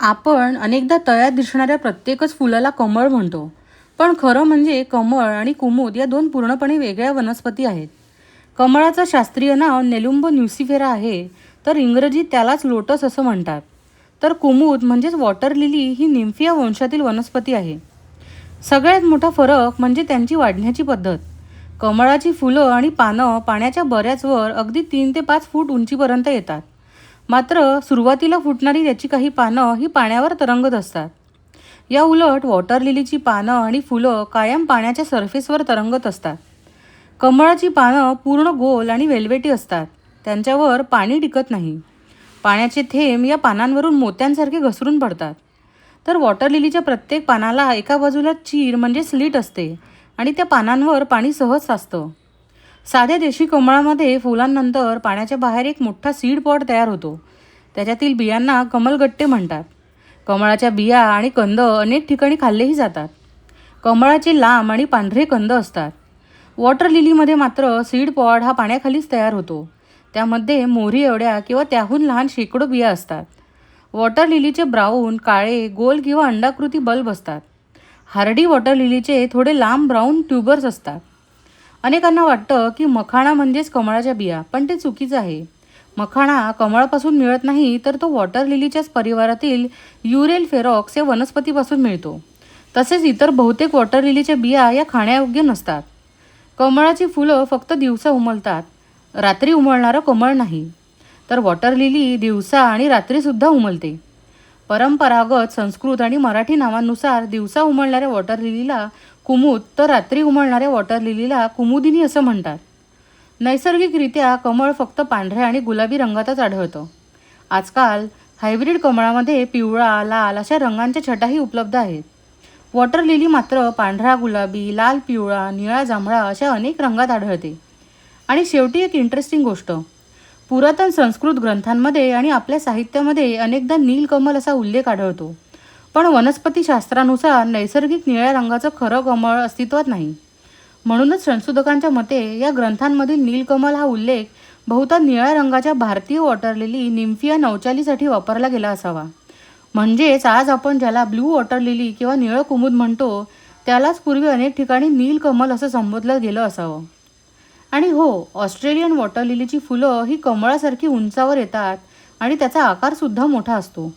आपण अनेकदा तळ्यात दिसणाऱ्या प्रत्येकच फुलाला कमळ म्हणतो. पण खरं म्हणजे कमळ आणि कुमुद या दोन पूर्णपणे वेगळ्या वनस्पती आहेत. कमळाचं शास्त्रीय नाव नेलुंबो न्यूसिफेरा आहे, तर इंग्रजीत त्यालाच लोटस असं म्हणतात. तर कुमुद म्हणजेच वॉटर लिली ही निम्फिया वंशातील वनस्पती आहे. सगळ्यात मोठा फरक म्हणजे त्यांची वाढण्याची पद्धत. कमळाची फुलं आणि पानं पाण्याच्या बऱ्याच वर अगदी 3 ते 5 फूट उंचीपर्यंत येतात. मात्र सुरुवातीला फुटणारी त्याची काही पानं ही पाण्यावर तरंगत असतात. या उलट वॉटर लिलीची पानं आणि फुलं कायम पाण्याच्या सरफेसवर तरंगत असतात. कमळाची पानं पूर्ण गोल आणि वेलवेटी असतात. त्यांच्यावर पाणी टिकत नाही. पाण्याचे थेंब या पानांवरून मोत्यांसारखे घसरून पडतात. तर वॉटर लिलीच्या प्रत्येक पानाला एका बाजूला चीर म्हणजे स्लिट असते आणि त्या पानांवर पाणी सहज साचतं. साध्या देशी कमळामध्ये फुलांनंतर पाण्याच्या बाहेर एक मोठा सीड पॉड तयार होतो. त्याच्यातील बियांना कमलगट्टे म्हणतात. कमळाच्या बिया आणि कंद अनेक ठिकाणी खाल्लेही जातात. कमळाचे लांब आणि पांढरे कंद असतात. वॉटर लिलीमध्ये मात्र सीड पॉड हा पाण्याखालीच तयार होतो. त्यामध्ये मोहरी एवढ्या किंवा त्याहून लहान शेकडो बिया असतात. वॉटर लिलीचे ब्राऊन, काळे, गोल किंवा अंडाकृती बल्ब असतात. हार्डी वॉटर लिलीचे थोडे लांब ब्राऊन ट्यूबर्स असतात. अनेकांना वाटतं की मखाणा म्हणजेच कमळाच्या बिया, पण ते चुकीचं आहे. मखाणा कमळापासून मिळत नाही, तर तो वॉटर लिलीच्याच परिवारातील युरेल फेरॉक्स या वनस्पतीपासून मिळतो. तसेच इतर बहुतेक वॉटर लिलीच्या बिया या खाण्यायोग्य नसतात. कमळाची फुलं फक्त दिवसा उमलतात, रात्री उमलणारं कमळ नाही. तर वॉटर लिली दिवसा आणि रात्रीसुद्धा उमलते. परंपरागत संस्कृत आणि मराठी नावांनुसार दिवसा उमलणाऱ्या वॉटर लिलीला कुमुद, तर रात्री उमलणाऱ्या वॉटर लिलीला कुमुदिनी असं म्हणतात. नैसर्गिकरित्या कमळ फक्त पांढऱ्या आणि गुलाबी रंगातच आढळतं. आजकाल हायब्रिड कमळामध्ये पिवळा, लाल अशा रंगांच्या छटाही उपलब्ध आहेत. वॉटर लिली मात्र पांढरा गुलाबी, लाल पिवळा, निळा जांभळा अशा अनेक रंगात आढळते. आणि शेवटी एक इंटरेस्टिंग गोष्ट, पुरातन संस्कृत ग्रंथांमध्ये आणि आपल्या साहित्यामध्ये अनेकदा नीलकमल असा उल्लेख आढळतो. पण वनस्पतीशास्त्रानुसार नैसर्गिक निळ्या रंगाचं खरं कमळ अस्तित्वात नाही. म्हणूनच संशोधकांच्या मते या ग्रंथांमधील नीलकमल हा उल्लेख बहुधा निळ्या रंगाच्या भारतीय वॉटर लिली निम्फिया नौचालीसाठी वापरला गेला असावा. म्हणजेच आज आपण ज्याला ब्लू वॉटर लिली किंवा निळं कुमुद म्हणतो, त्यालाच पूर्वी अनेक ठिकाणी नीलकमल असं संबोधलं गेलं असावं. आणि हो, ऑस्ट्रेलियन वॉटर लिलीची फुलं ही कमळासारखी उंचावर येतात आणि त्याचा आकारसुद्धा मोठा असतो.